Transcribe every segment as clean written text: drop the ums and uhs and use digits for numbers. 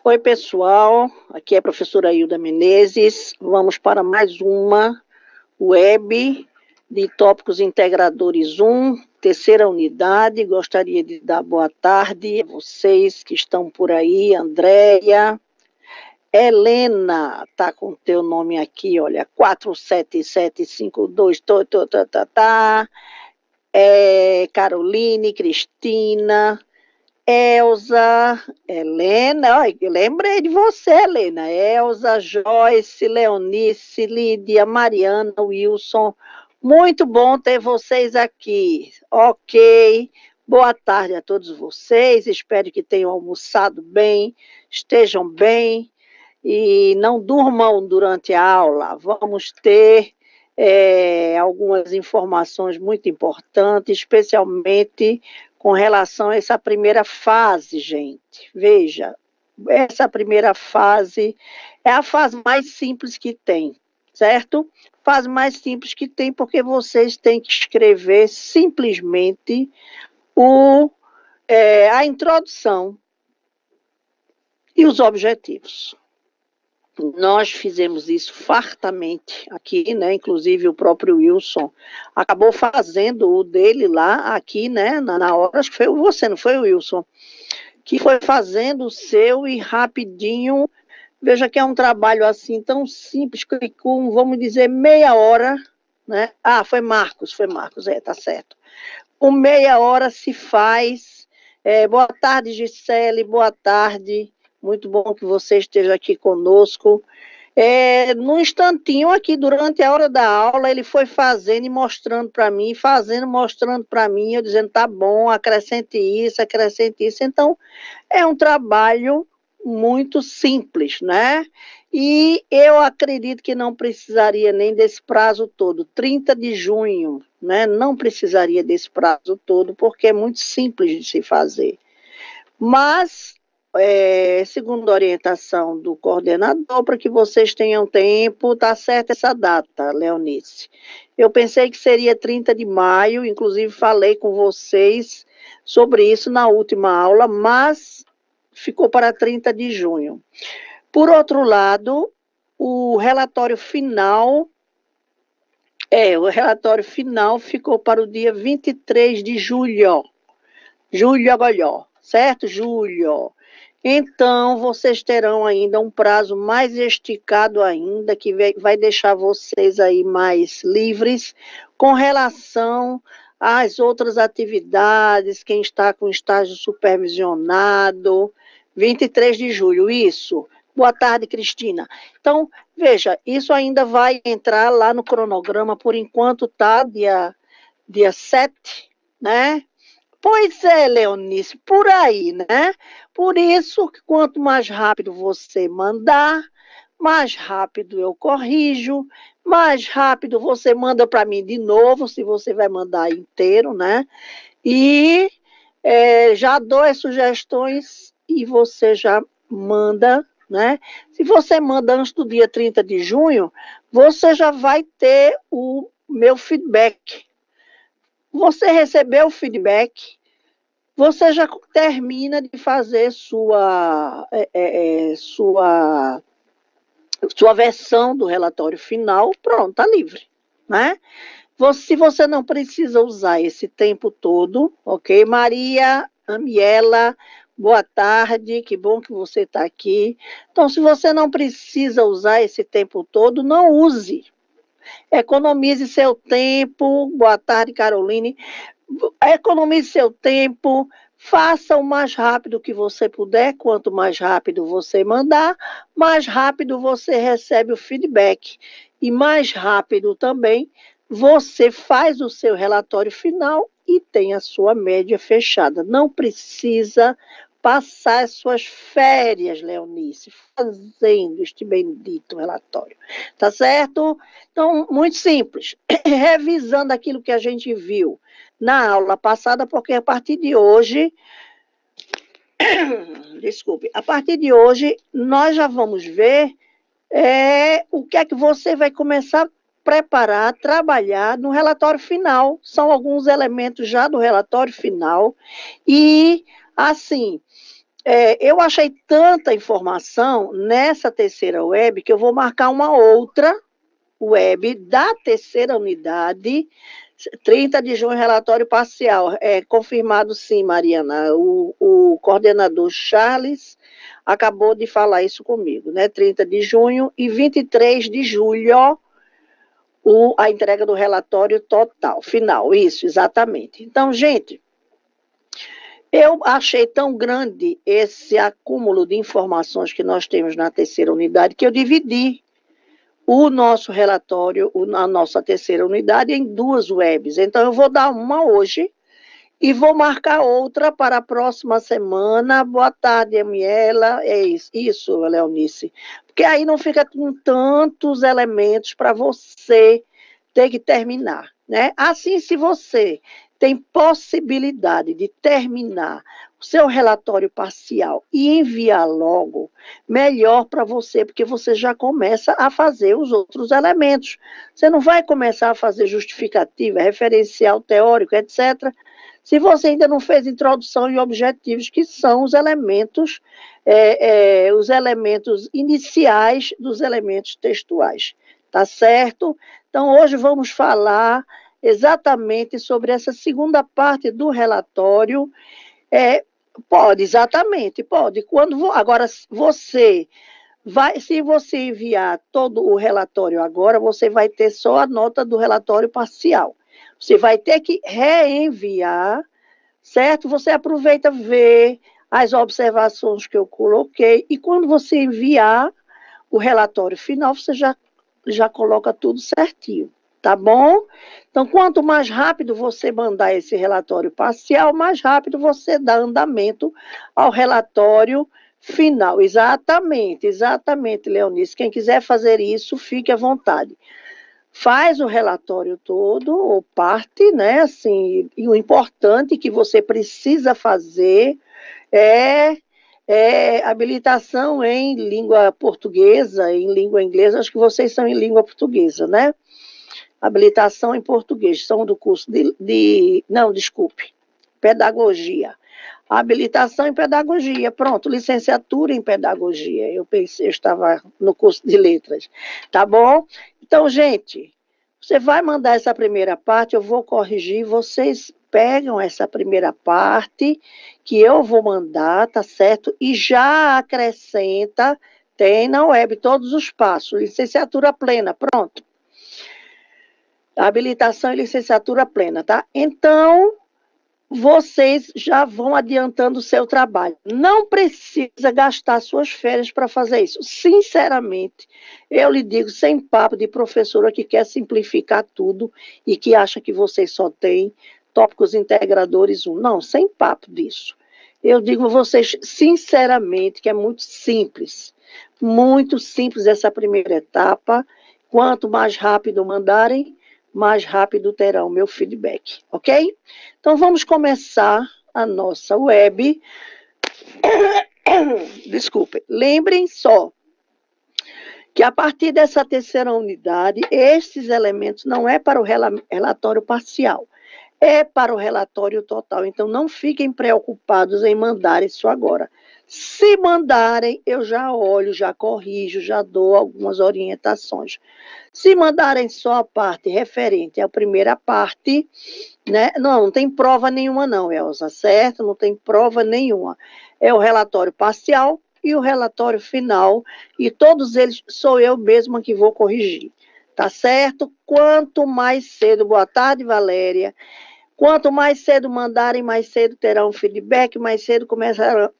Oi, pessoal. Aqui é a professora Hilda Menezes. Vamos para mais uma web de tópicos integradores 1, terceira unidade. Gostaria de dar boa tarde a vocês que estão por aí. Andréia, Helena, tá com o teu nome aqui, olha, 47752, Caroline, Cristina, Elza, Helena, ó, eu lembrei de você, Helena. Elza, Joyce, Leonice, Lídia, Mariana, Wilson. Muito bom ter vocês aqui. Ok. Boa tarde a todos vocês. Espero que tenham almoçado bem, estejam bem e não durmam durante a aula. Vamos ter algumas informações muito importantes, especialmente com relação a essa primeira fase, gente. Veja, essa primeira fase é a fase mais simples que tem, certo? Fase mais simples que tem porque vocês têm que escrever simplesmente a introdução e os objetivos. Nós fizemos isso fartamente aqui, né? Inclusive o próprio Wilson acabou fazendo o dele lá, aqui, né? Na hora, acho que foi você, não foi o Wilson? Que foi fazendo o seu e rapidinho. Veja que é um trabalho assim tão simples, que com, vamos dizer, meia hora, né? Ah, foi Marcos, tá certo. Com meia hora se faz. Boa tarde, Gisele, boa tarde. Muito bom que você esteja aqui conosco. Num instantinho aqui, durante a hora da aula, ele foi fazendo e mostrando para mim, mostrando para mim, eu dizendo, tá bom, acrescente isso, acrescente isso. Então, é um trabalho muito simples, né? E eu acredito que não precisaria nem desse prazo todo, 30 de junho, né? Não precisaria desse prazo todo, porque é muito simples de se fazer. Mas, segundo a orientação do coordenador, para que vocês tenham tempo, tá certa essa data, Leonice. Eu pensei que seria 30 de maio, inclusive falei com vocês sobre isso na última aula, mas ficou para 30 de junho. Por outro lado, o relatório final ficou para o dia 23 de julho. Julho agora, certo? Julho. Então, vocês terão ainda um prazo mais esticado ainda, que vai deixar vocês aí mais livres com relação às outras atividades, quem está com estágio supervisionado, 23 de julho, isso. Boa tarde, Cristina. Então, veja, isso ainda vai entrar lá no cronograma, por enquanto tá dia 7, né? Pois é, Leonice, por aí, né? Por isso, que quanto mais rápido você mandar, mais rápido eu corrijo, mais rápido você manda para mim de novo, se você vai mandar inteiro, né? E já dou as sugestões e você já manda, né? Se você manda antes do dia 30 de junho, você já vai ter o meu feedback. Você recebeu o feedback, você já termina de fazer sua versão do relatório final, pronto, está livre, né? Se você não precisa usar esse tempo todo, ok? Maria, Amiela, boa tarde, que bom que você está aqui. Então, se você não precisa usar esse tempo todo, não use. Economize seu tempo. Boa tarde, Caroline. Economize seu tempo, faça o mais rápido que você puder. Quanto mais rápido você mandar, mais rápido você recebe o feedback. E mais rápido também você faz o seu relatório final e tem a sua média fechada. Não precisa passar as suas férias, Leonice, fazendo este bendito relatório. Tá certo? Então, muito simples. Revisando aquilo que a gente viu na aula passada, porque a partir de hoje, a partir de hoje, nós já vamos ver o que é que você vai começar a preparar, trabalhar no relatório final. São alguns elementos já do relatório final. E, assim, Eu achei tanta informação nessa terceira web que eu vou marcar uma outra web da terceira unidade, 30 de junho, relatório parcial. Confirmado sim, Mariana. O coordenador Charles acabou de falar isso comigo, né? 30 de junho e 23 de julho, a entrega do relatório total, final. Isso, exatamente. Então, gente, eu achei tão grande esse acúmulo de informações que nós temos na terceira unidade que eu dividi o nosso relatório, a nossa terceira unidade, em duas webs. Então, eu vou dar uma hoje e vou marcar outra para a próxima semana. Boa tarde, Amiela. É isso, Leonice. Porque aí não fica com tantos elementos para você ter que terminar, né? Assim, se você tem possibilidade de terminar o seu relatório parcial e enviar logo, melhor para você, porque você já começa a fazer os outros elementos. Você não vai começar a fazer justificativa, referencial teórico, etc., se você ainda não fez introdução e objetivos, que são os elementos iniciais dos elementos textuais. Tá certo? Então, hoje vamos falar exatamente sobre essa segunda parte do relatório. Pode, exatamente, pode. Agora, se você enviar todo o relatório agora, você vai ter só a nota do relatório parcial. Você vai ter que reenviar, certo? Você aproveita, vê as observações que eu coloquei, e quando você enviar o relatório final, você já coloca tudo certinho, tá bom? Então, quanto mais rápido você mandar esse relatório parcial, mais rápido você dá andamento ao relatório final. Exatamente, Leonice. Quem quiser fazer isso, fique à vontade. Faz o relatório todo, ou parte, né? Assim, e o importante que você precisa fazer é habilitação em língua portuguesa, em língua inglesa. Acho que vocês são em língua portuguesa, né? Habilitação em português, são do curso não, desculpe, pedagogia. Habilitação em pedagogia, pronto, licenciatura em pedagogia. Eu estava no curso de letras, tá bom? Então, gente, você vai mandar essa primeira parte, eu vou corrigir, vocês pegam essa primeira parte que eu vou mandar, tá certo? E já acrescenta, tem na web todos os passos, licenciatura plena, pronto. Habilitação e licenciatura plena, tá? Então, vocês já vão adiantando o seu trabalho. Não precisa gastar suas férias para fazer isso. Sinceramente, eu lhe digo, sem papo de professora que quer simplificar tudo e que acha que vocês só têm tópicos integradores 1. Não, sem papo disso. Eu digo a vocês, sinceramente, que é muito simples essa primeira etapa. Quanto mais rápido mandarem, mais rápido terão o meu feedback, ok? Então, vamos começar a nossa web. Desculpem. Lembrem só que a partir dessa terceira unidade, estes elementos não é para o relatório parcial, é para o relatório total. Então, não fiquem preocupados em mandar isso agora. Se mandarem, eu já olho, já corrijo, já dou algumas orientações. Se mandarem só a parte referente à primeira parte, né? Não tem prova nenhuma não, Elza, certo? Não tem prova nenhuma. É o relatório parcial e o relatório final, e todos eles sou eu mesma que vou corrigir, tá certo? Quanto mais cedo, boa tarde, Valéria, quanto mais cedo mandarem, mais cedo terão feedback, mais cedo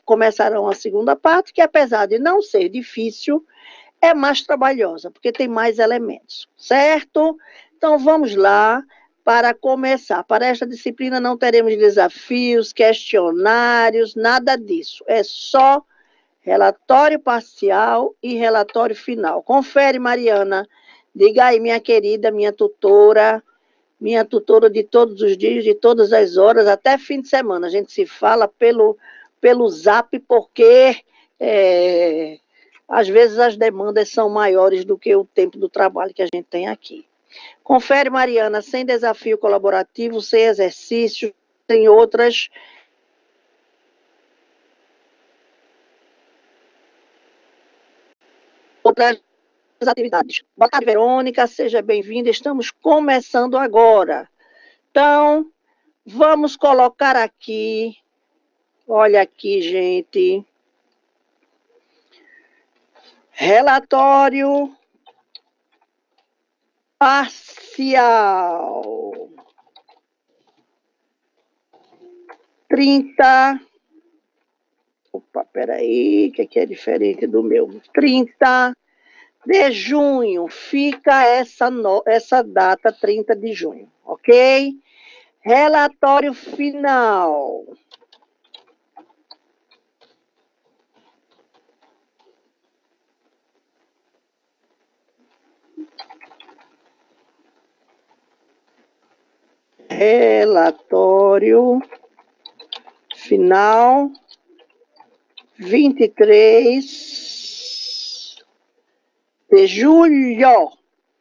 começarão a segunda parte, que apesar de não ser difícil, é mais trabalhosa, porque tem mais elementos, certo? Então, vamos lá para começar. Para esta disciplina não teremos desafios, questionários, nada disso. É só relatório parcial e relatório final. Confere, Mariana. Diga aí, minha querida, minha tutora de todos os dias, de todas as horas, até fim de semana. A gente se fala pelo Zap, porque às vezes as demandas são maiores do que o tempo do trabalho que a gente tem aqui. Confere, Mariana, sem desafio colaborativo, sem exercício, sem outras outras atividades. Boa tarde, Verônica, seja bem-vinda. Estamos começando agora. Então, vamos colocar aqui, olha aqui, gente, relatório parcial 30. Opa, peraí, que aqui é diferente do meu. 30 de junho, fica essa data, 30 de junho, ok? Relatório final. Relatório final 23 de julho.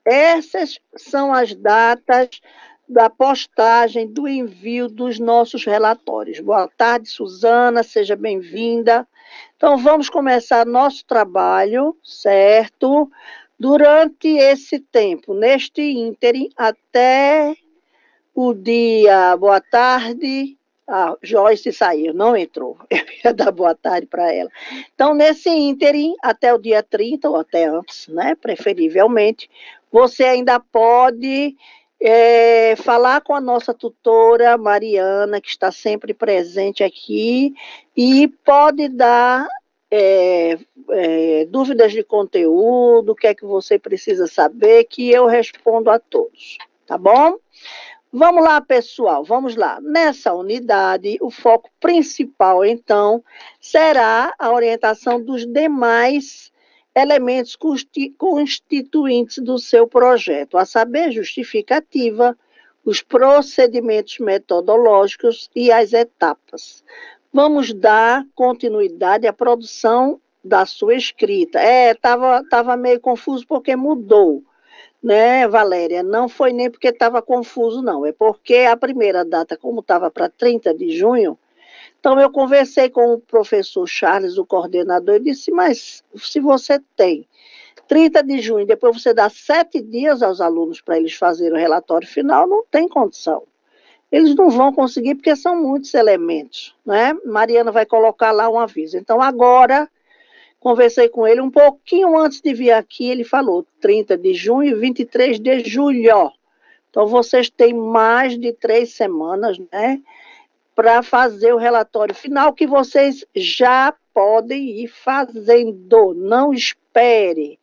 Essas são as datas da postagem, do envio dos nossos relatórios. Boa tarde, Suzana, seja bem-vinda. Então, vamos começar nosso trabalho, certo? Durante esse tempo, neste ínterim, até o dia... Boa tarde. Joyce saiu, não entrou. Eu ia dar boa tarde para ela. Então, nesse ínterim, até o dia 30, ou até antes, né? Preferivelmente, você ainda pode falar com a nossa tutora Mariana, que está sempre presente aqui, e pode dar dúvidas de conteúdo, o que é que você precisa saber, que eu respondo a todos, tá bom? Vamos lá, pessoal, vamos lá. Nessa unidade, o foco principal, então, será a orientação dos demais elementos constituintes do seu projeto, a saber, justificativa, os procedimentos metodológicos e as etapas. Vamos dar continuidade à produção da sua escrita. Tava meio confuso porque mudou, né, Valéria? Não foi nem porque estava confuso, não. É porque a primeira data, como estava para 30 de junho, então eu conversei com o professor Charles, o coordenador, e disse, mas se você tem 30 de junho, depois você dá 7 dias aos alunos para eles fazerem o relatório final, não tem condição. Eles não vão conseguir porque são muitos elementos, né? Mariana vai colocar lá um aviso. Então, agora... Conversei com ele um pouquinho antes de vir aqui, ele falou 30 de junho e 23 de julho. Então, vocês têm mais de 3 semanas, né, para fazer o relatório final, que vocês já podem ir fazendo. Não espere.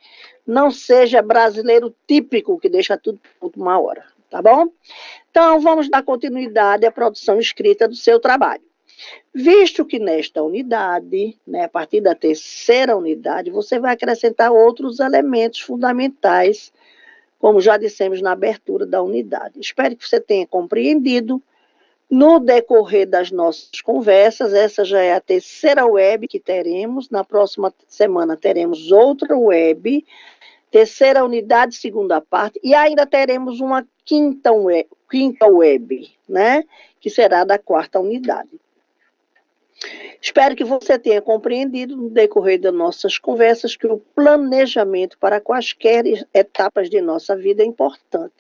Não seja brasileiro típico, que deixa tudo por última hora, tá bom? Então, vamos dar continuidade à produção escrita do seu trabalho. Visto que nesta unidade, né, a partir da terceira unidade, você vai acrescentar outros elementos fundamentais, como já dissemos na abertura da unidade. Espero que você tenha compreendido. No decorrer das nossas conversas, essa já é a terceira web que teremos. Na próxima semana teremos outra web, terceira unidade, segunda parte, e ainda teremos uma quinta web, né, que será da quarta unidade. Espero que você tenha compreendido no decorrer das nossas conversas que o planejamento para quaisquer etapas de nossa vida é importante.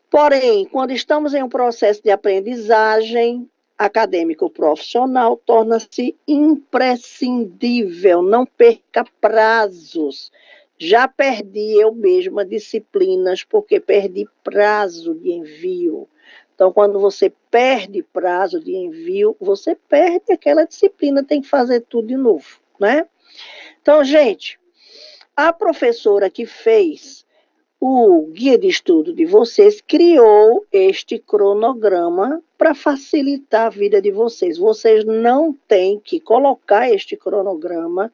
Porém, quando estamos em um processo de aprendizagem acadêmico-profissional, torna-se imprescindível, não perca prazos. Já perdi eu mesma disciplinas porque perdi prazo de envio. Então, quando você perde prazo de envio, você perde aquela disciplina, tem que fazer tudo de novo, né? Então, gente, a professora que fez o guia de estudo de vocês criou este cronograma para facilitar a vida de vocês. Vocês não têm que colocar este cronograma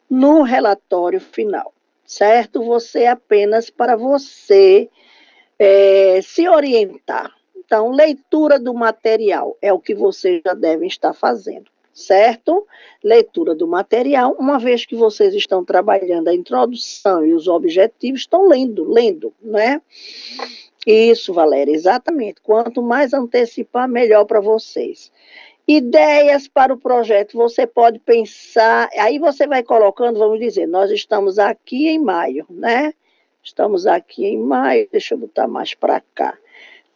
no relatório final, certo? Você apenas para você se orientar. Então, leitura do material é o que vocês já devem estar fazendo, certo? Leitura do material, uma vez que vocês estão trabalhando a introdução e os objetivos, estão lendo, né? Isso, Valéria, exatamente. Quanto mais antecipar, melhor para vocês. Ideias para o projeto, você pode pensar, aí você vai colocando, vamos dizer, nós estamos aqui em maio, né? Estamos aqui em maio, deixa eu botar mais para cá.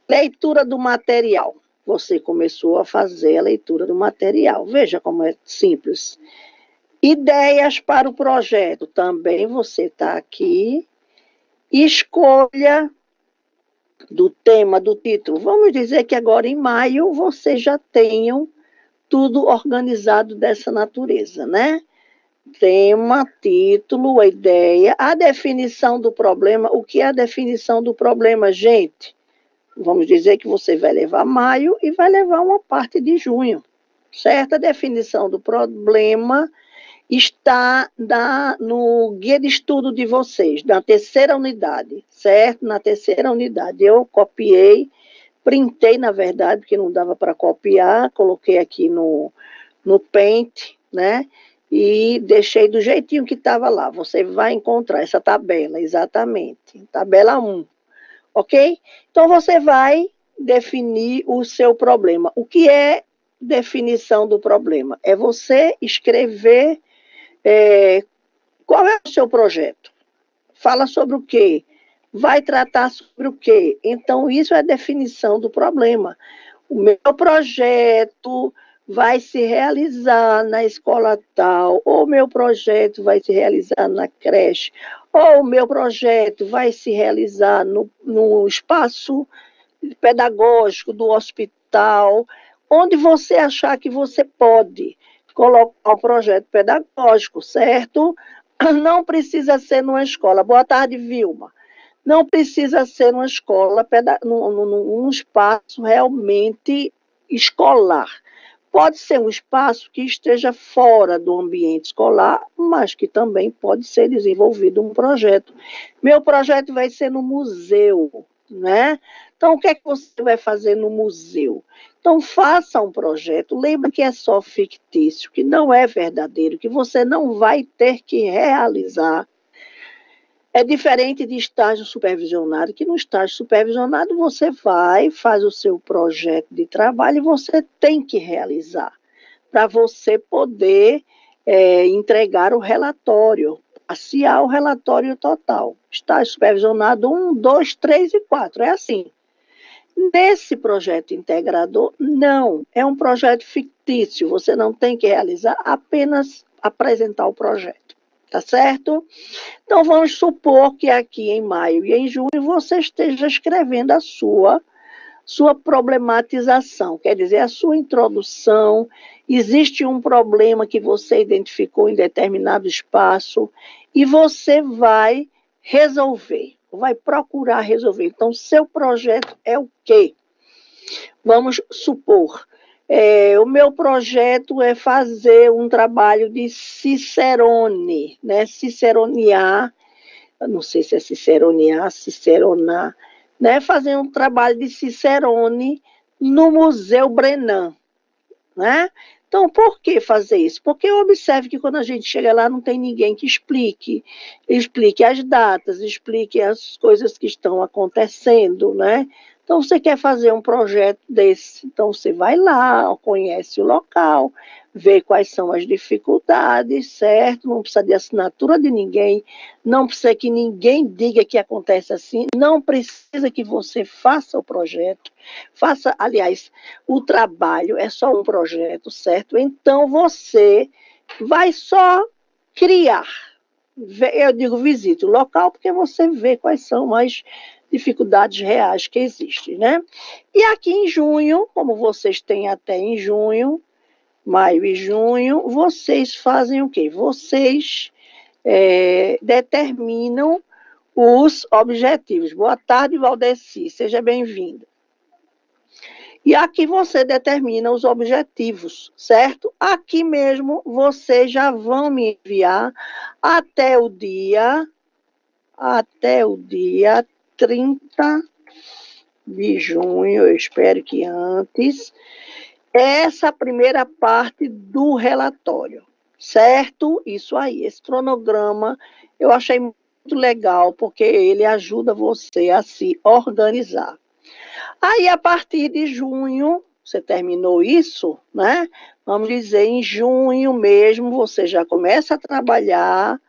Leitura do material. Você começou a fazer a leitura do material. Veja como é simples. Ideias para o projeto. Também você está aqui. Escolha do tema, do título. Vamos dizer que agora em maio vocês já tenham tudo organizado dessa natureza, né? Tema, título, a ideia, a definição do problema. O que é a definição do problema, gente? Vamos dizer que você vai levar maio e vai levar uma parte de junho, certo? A definição do problema está no guia de estudo de vocês, na terceira unidade, certo? Na terceira unidade. Eu copiei, printei, na verdade, porque não dava para copiar, coloquei aqui no Paint, né? E deixei do jeitinho que estava lá. Você vai encontrar essa tabela, exatamente. Tabela 1. Ok? Então, você vai definir o seu problema. O que é definição do problema? É você escrever qual é o seu projeto. Fala sobre o quê? Vai tratar sobre o quê? Então, isso é definição do problema. O meu projeto vai se realizar na escola tal, ou o meu projeto vai se realizar na creche, ou o meu projeto vai se realizar no espaço pedagógico do hospital, onde você achar que você pode colocar um projeto pedagógico, certo? Não precisa ser numa escola. Boa tarde, Vilma. Não precisa ser numa escola, num espaço realmente escolar. Pode ser um espaço que esteja fora do ambiente escolar, mas que também pode ser desenvolvido um projeto. Meu projeto vai ser no museu, né? Então, o que é que você vai fazer no museu? Então, faça um projeto. Lembra que é só fictício, que não é verdadeiro, que você não vai ter que realizar. É diferente de estágio supervisionado, que no estágio supervisionado você vai, faz o seu projeto de trabalho e você tem que realizar, para você poder entregar o relatório, passear o relatório total. Estágio supervisionado 1, 2, 3 e 4, é assim. Nesse projeto integrador, não, é um projeto fictício, você não tem que realizar, apenas apresentar o projeto. Tá certo? Então, vamos supor que aqui em maio e em junho você esteja escrevendo a sua problematização, quer dizer, a sua introdução. Existe um problema que você identificou em determinado espaço e você vai resolver, vai procurar resolver. Então, seu projeto é o quê? Vamos supor, o meu projeto é fazer um trabalho de cicerone, né? Ciceronear, não sei se é ciceronear, ciceronar, né? Fazer um trabalho de cicerone no Museu Brenan, né? Então, por que fazer isso? Porque eu observo que quando a gente chega lá não tem ninguém que explique as datas, explique as coisas que estão acontecendo, né? Então, você quer fazer um projeto desse, então você vai lá, conhece o local, vê quais são as dificuldades, certo? Não precisa de assinatura de ninguém, não precisa que ninguém diga que acontece assim, não precisa que você faça o projeto, aliás, o trabalho é só um projeto, certo? Então, você vai só criar. Eu digo visite o local porque você vê quais são as dificuldades reais que existem, né? E aqui em junho, como vocês têm até em junho, maio e junho, vocês fazem o quê? Vocês determinam os objetivos. Boa tarde, Valdeci, seja bem-vinda. E aqui você determina os objetivos, certo? Aqui mesmo vocês já vão me enviar até o dia 30 de junho, eu espero que antes, essa primeira parte do relatório, certo? Isso aí, esse cronograma eu achei muito legal, porque ele ajuda você a se organizar. Aí, a partir de junho, você terminou isso, né? Vamos dizer, em junho mesmo, você já começa a trabalhar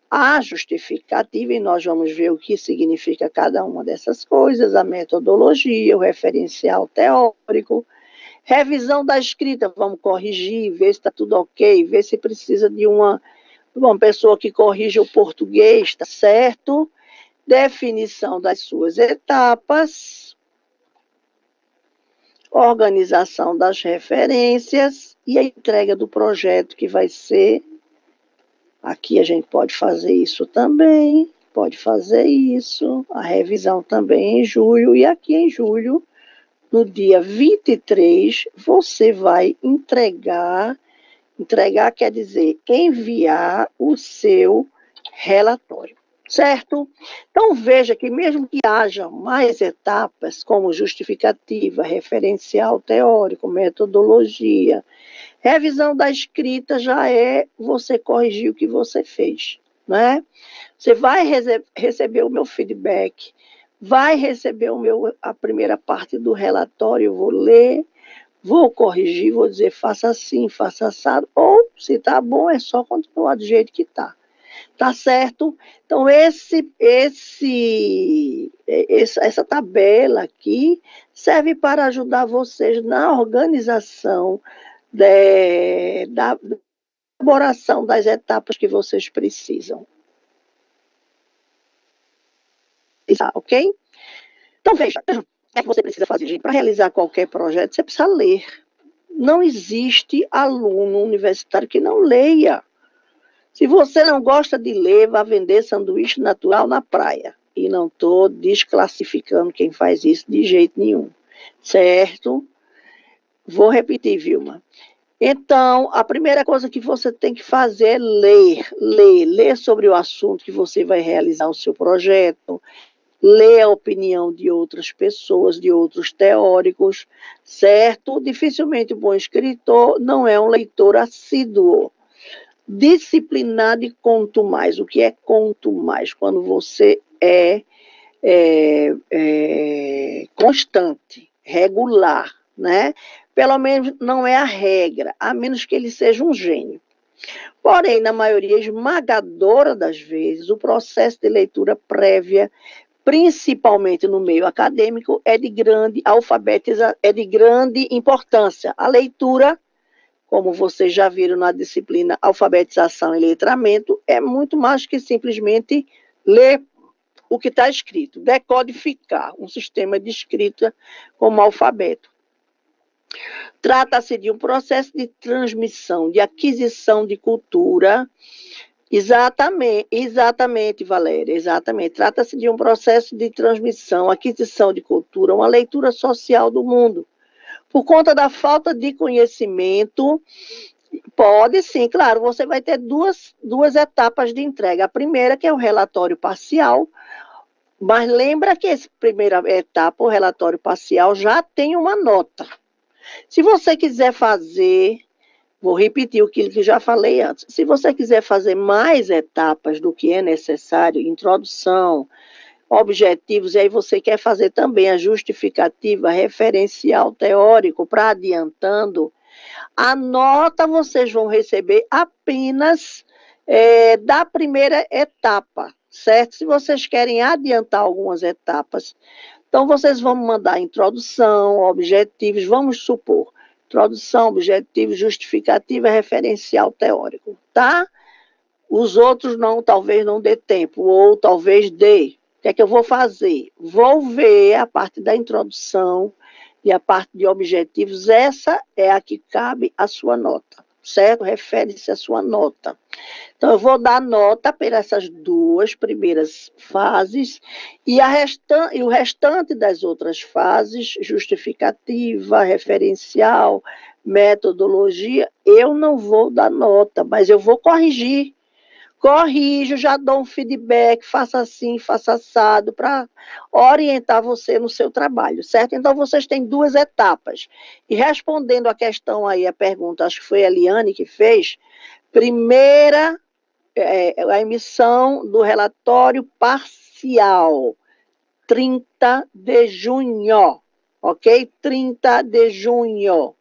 a justificativa, e nós vamos ver o que significa cada uma dessas coisas, a metodologia, o referencial teórico, revisão da escrita, vamos corrigir, ver se está tudo ok, ver se precisa de uma pessoa que corrija o português, tá certo? Definição das suas etapas, organização das referências e a entrega do projeto, que vai ser... Aqui a gente pode fazer isso também, pode fazer isso, a revisão também em julho, e aqui em julho, no dia 23, você vai entregar quer dizer enviar o seu relatório, certo? Então veja que mesmo que haja mais etapas, como justificativa, referencial teórico, metodologia, revisão da escrita já é você corrigir o que você fez, né? Você vai receber o meu feedback, vai receber a primeira parte do relatório, eu vou ler, vou corrigir, vou dizer faça assim, faça assado, ou se tá bom é só continuar do jeito que tá. Tá certo? Então essa tabela aqui serve para ajudar vocês na organização da elaboração das etapas que vocês precisam. Ok? Então, veja, o que é que você precisa fazer, gente? Para realizar qualquer projeto, você precisa ler. Não existe aluno universitário que não leia. Se você não gosta de ler, vá vender sanduíche natural na praia. E não estou desclassificando quem faz isso de jeito nenhum. Certo? Vou repetir, Vilma. Então, a primeira coisa que você tem que fazer é ler sobre o assunto que você vai realizar o seu projeto, ler a opinião de outras pessoas, de outros teóricos, certo? Dificilmente o bom escritor não é um leitor assíduo. Disciplinado e conto mais. O que é conto mais? Quando você é constante, regular, né? Pelo menos não é a regra, a menos que ele seja um gênio. Porém, na maioria esmagadora das vezes, o processo de leitura prévia, principalmente no meio acadêmico, é de grande importância. A leitura, como vocês já viram na disciplina Alfabetização e Letramento, é muito mais que simplesmente ler o que está escrito, decodificar um sistema de escrita como alfabeto. Trata-se de um processo de transmissão, de aquisição de cultura. Exatamente, Valéria, exatamente. Trata-se de um processo de transmissão, aquisição de cultura, uma leitura social do mundo. Por conta da falta de conhecimento, pode sim, claro, você vai ter duas etapas de entrega. A primeira, que é o relatório parcial, mas lembra que essa primeira etapa, o relatório parcial, já tem uma nota. Se você quiser fazer, vou repetir o que já falei antes, se você quiser fazer mais etapas do que é necessário, introdução, objetivos, e aí você quer fazer também a justificativa, referencial teórico, para adiantando, a nota vocês vão receber apenas da primeira etapa, certo? Se vocês querem adiantar algumas etapas, então vocês vão mandar introdução, objetivos, vamos supor, introdução, objetivos, justificativa, referencial teórico, tá? Os outros não, talvez não dê tempo, ou talvez dê. O que é que eu vou fazer? Vou ver a parte da introdução e a parte de objetivos, essa é a que cabe à sua nota, certo? Refere-se à sua nota. Então, eu vou dar nota para essas duas primeiras fases e o restante das outras fases, justificativa, referencial, metodologia, eu não vou dar nota, mas eu vou corrigir. Corrijo, já dou um feedback, faça assim, faça assado, para orientar você no seu trabalho, certo? Então, vocês têm duas etapas. E respondendo a questão aí, a pergunta, acho que foi a Eliane que fez, primeira, a emissão do relatório parcial, 30 de junho, ok? 30 de junho.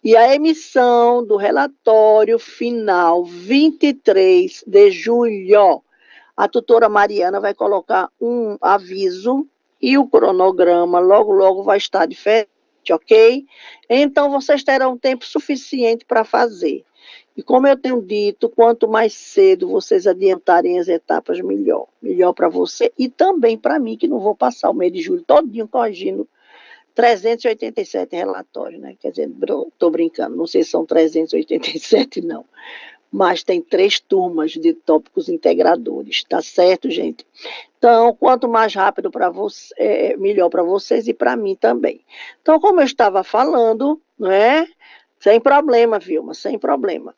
E a emissão do relatório final, 23 de julho. A tutora Mariana vai colocar um aviso e o cronograma logo, logo vai estar diferente, ok? Então, vocês terão tempo suficiente para fazer. E como eu tenho dito, quanto mais cedo vocês adiantarem as etapas, melhor. Melhor para você e também para mim, que não vou passar o mês de julho todinho corrigindo 387 relatórios, né? Quer dizer, estou brincando, não sei se são 387, não. Mas tem 3 turmas de tópicos integradores, tá certo, gente? Então, quanto mais rápido para você, melhor para vocês e para mim também. Então, como eu estava falando, não é? Sem problema, Vilma, sem problema.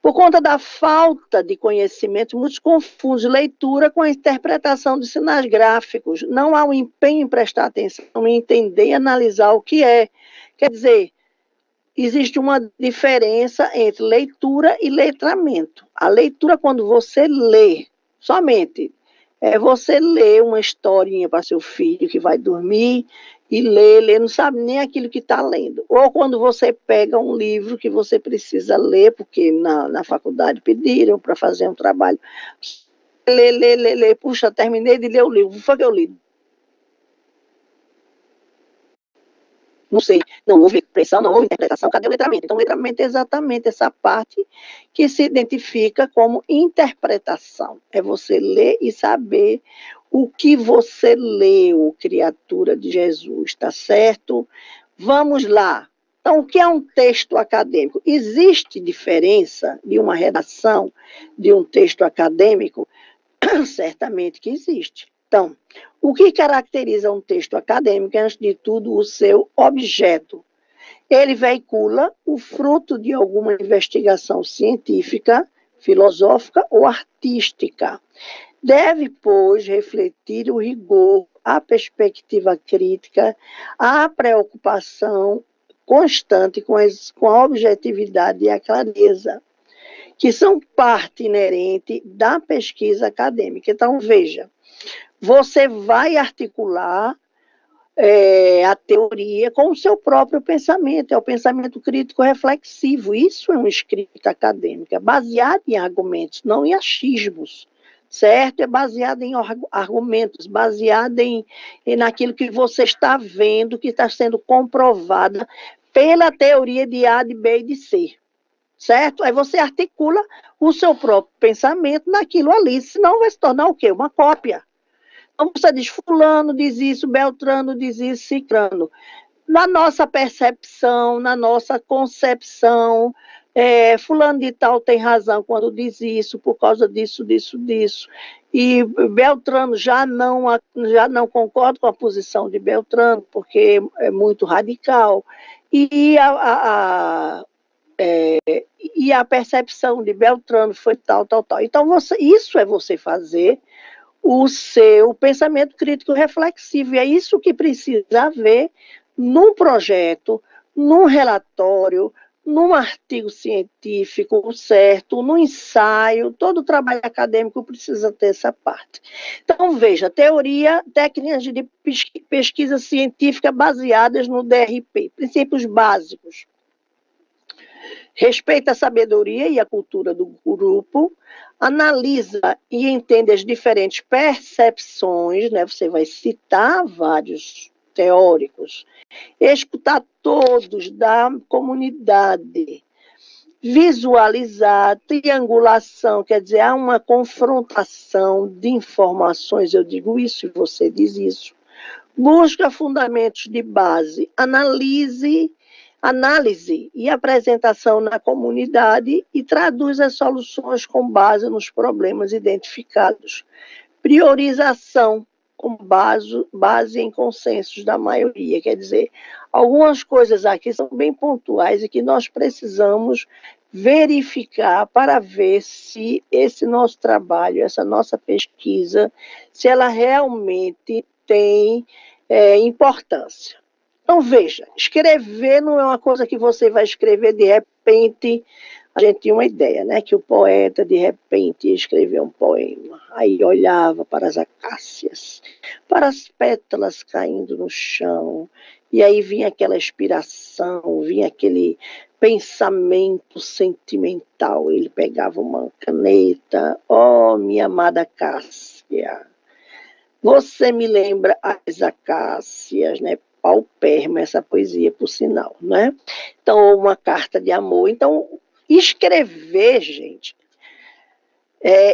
Por conta da falta de conhecimento, muitos confundem leitura com a interpretação de sinais gráficos. Não há um empenho em prestar atenção, em entender e analisar o que é. Quer dizer, existe uma diferença entre leitura e letramento. A leitura, quando você lê, somente, você lê uma historinha para seu filho que vai dormir e lê, não sabe nem aquilo que está lendo. Ou quando você pega um livro que você precisa ler, porque na faculdade pediram para fazer um trabalho, lê, puxa, terminei de ler o livro, foi que eu li. Não sei, não houve expressão, não houve interpretação, cadê o letramento? Então, o letramento é exatamente essa parte que se identifica como interpretação. É você ler e saber o que você leu, criatura de Jesus, tá certo? Vamos lá. Então, o que é um texto acadêmico? Existe diferença de uma redação de um texto acadêmico? Certamente que existe. Então, o que caracteriza um texto acadêmico é, antes de tudo, o seu objeto. Ele veicula o fruto de alguma investigação científica, filosófica ou artística. Deve, pois, refletir o rigor, a perspectiva crítica, a preocupação constante com a objetividade e a clareza, que são parte inerente da pesquisa acadêmica. Então, veja, você vai articular a teoria com o seu próprio pensamento, é o pensamento crítico reflexivo. Isso é uma escrita acadêmica, baseada em argumentos, não em achismos, certo? É baseada em argumentos, baseada naquilo que você está vendo, que está sendo comprovada pela teoria de A, de B e de C. Certo? Aí você articula o seu próprio pensamento naquilo ali, senão vai se tornar o quê? Uma cópia. Então você diz, fulano diz isso, Beltrano diz isso, Cicrano. Na nossa percepção, na nossa concepção, fulano de tal tem razão quando diz isso, por causa disso, disso. E Beltrano já não concorda com a posição de Beltrano, porque é muito radical. E a percepção de Beltrano foi tal. Então, isso é você fazer o seu pensamento crítico reflexivo. E é isso que precisa haver num projeto, num relatório, num artigo científico, certo? No ensaio, todo trabalho acadêmico precisa ter essa parte. Então, veja, teoria, técnicas de pesquisa científica baseadas no DRP, princípios básicos. Respeita a sabedoria e a cultura do grupo, analisa e entende as diferentes percepções, né? Você vai citar vários teóricos, escutar todos da comunidade, visualizar, triangulação, quer dizer, há uma confrontação de informações, eu digo isso e você diz isso. Busca fundamentos de base, análise e apresentação na comunidade e traduz as soluções com base nos problemas identificados. Priorização com base em consensos da maioria. Quer dizer, algumas coisas aqui são bem pontuais e que nós precisamos verificar para ver se esse nosso trabalho, essa nossa pesquisa, se ela realmente tem importância. Então, veja, escrever não é uma coisa que você vai escrever de repente, a gente tinha uma ideia, né, que o poeta, de repente, ia escrever um poema, aí olhava para as acácias, para as pétalas caindo no chão, e aí vinha aquela inspiração, vinha aquele pensamento sentimental. Ele pegava uma caneta, oh, minha amada Cássia, você me lembra as acácias, né? Paupérrima essa poesia, por sinal, né? Então, uma carta de amor. Então, escrever, gente,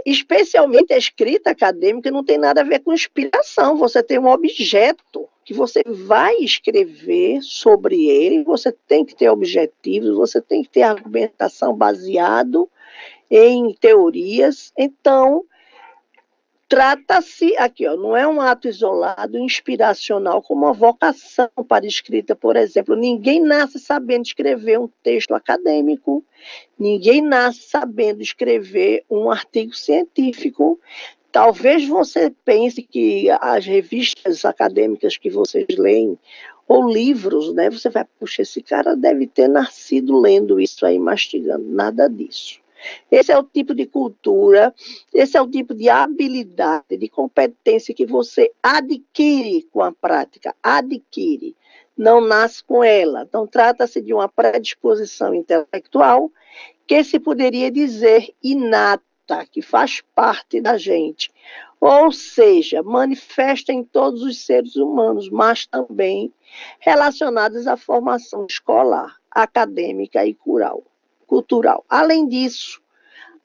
especialmente a escrita acadêmica, não tem nada a ver com inspiração. Você tem um objeto que você vai escrever sobre ele, você tem que ter objetivos, você tem que ter argumentação baseado em teorias. Então, trata-se aqui, ó, não é um ato isolado, inspiracional, como uma vocação para escrita, por exemplo. Ninguém nasce sabendo escrever um texto acadêmico, ninguém nasce sabendo escrever um artigo científico. Talvez você pense que as revistas acadêmicas que vocês leem, ou livros, né? Você vai, puxa, esse cara deve ter nascido lendo isso aí, mastigando. Nada disso. Esse é o tipo de cultura, esse é o tipo de habilidade, de competência que você adquire com a prática, adquire, não nasce com ela. Então, trata-se de uma predisposição intelectual que se poderia dizer inata, que faz parte da gente. Ou seja, manifesta em todos os seres humanos, mas também relacionados à formação escolar, acadêmica e cultural. Além disso,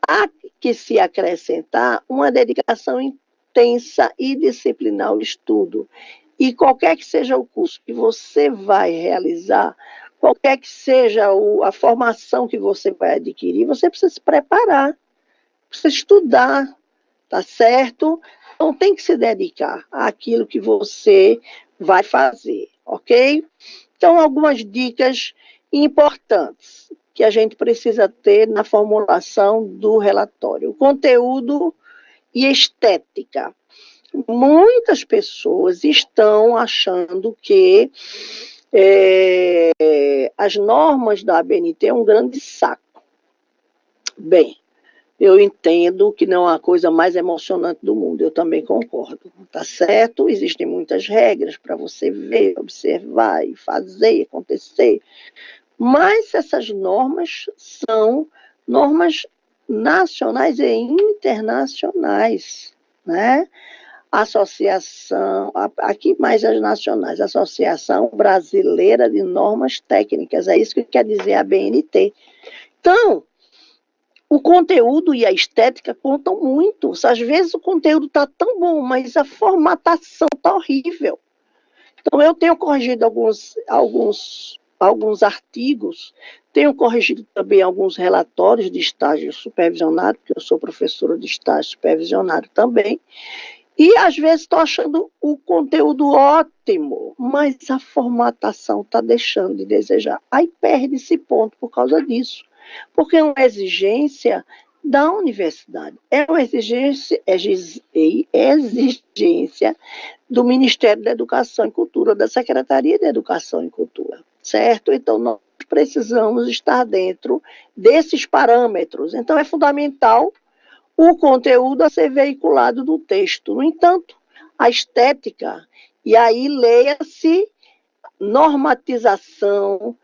há que se acrescentar uma dedicação intensa e disciplinar ao estudo. E qualquer que seja o curso que você vai realizar, qualquer que seja a formação que você vai adquirir, você precisa se preparar, precisa estudar, tá certo? Então tem que se dedicar àquilo que você vai fazer, ok? Então, algumas dicas importantes que a gente precisa ter na formulação do relatório. Conteúdo e estética. Muitas pessoas estão achando que as normas da ABNT é um grande saco. Bem, eu entendo que não é a coisa mais emocionante do mundo, eu também concordo, tá certo? Existem muitas regras para você ver, observar e fazer acontecer, mas essas normas são normas nacionais e internacionais, né? Associação, aqui mais as nacionais, Associação Brasileira de Normas Técnicas, é isso que quer dizer a BNT. Então, o conteúdo e a estética contam muito. Às vezes o conteúdo está tão bom, mas a formatação está horrível. Então, eu tenho corrigido alguns artigos, tenho corrigido também alguns relatórios de estágio supervisionado, porque eu sou professora de estágio supervisionado também, e às vezes estou achando o conteúdo ótimo, mas a formatação está deixando de desejar. Aí perde esse ponto por causa disso. Porque é uma exigência da universidade, é uma exigência do Ministério da Educação e Cultura, da Secretaria de Educação e Cultura, certo? Então, nós precisamos estar dentro desses parâmetros. Então, é fundamental o conteúdo a ser veiculado no texto. No entanto, a estética, e aí leia-se normatização,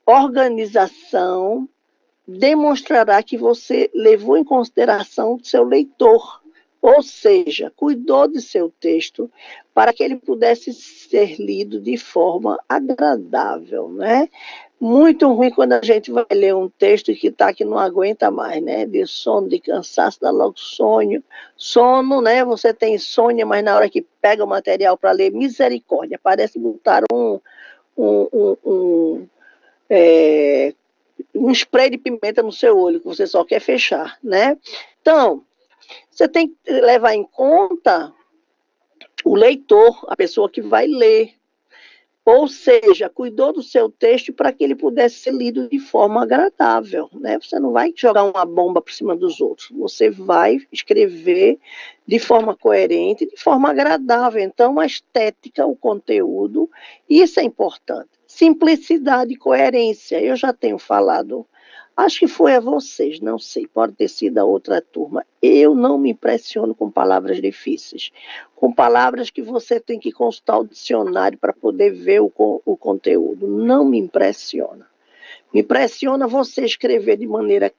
organização, demonstrará que você levou em consideração o seu leitor, ou seja, cuidou de seu texto para que ele pudesse ser lido de forma agradável, né? Muito ruim quando a gente vai ler um texto que está que não aguenta mais, né? De sono, de cansaço, dá logo sono, né? Você tem insônia, mas na hora que pega o material para ler, misericórdia, parece botar um spray de pimenta no seu olho, que você só quer fechar, né? Então, você tem que levar em conta o leitor, a pessoa que vai ler. Ou seja, cuidou do seu texto para que ele pudesse ser lido de forma agradável, né? Você não vai jogar uma bomba por cima dos outros, você vai escrever de forma coerente, de forma agradável. Então, a estética, o conteúdo, isso é importante. Simplicidade e coerência. Eu já tenho falado Acho que foi a vocês, não sei, pode ter sido a outra turma. Eu não me impressiono com palavras difíceis, com palavras que você tem que consultar o dicionário para poder ver o conteúdo. Não me impressiona. Me impressiona você escrever de maneira clara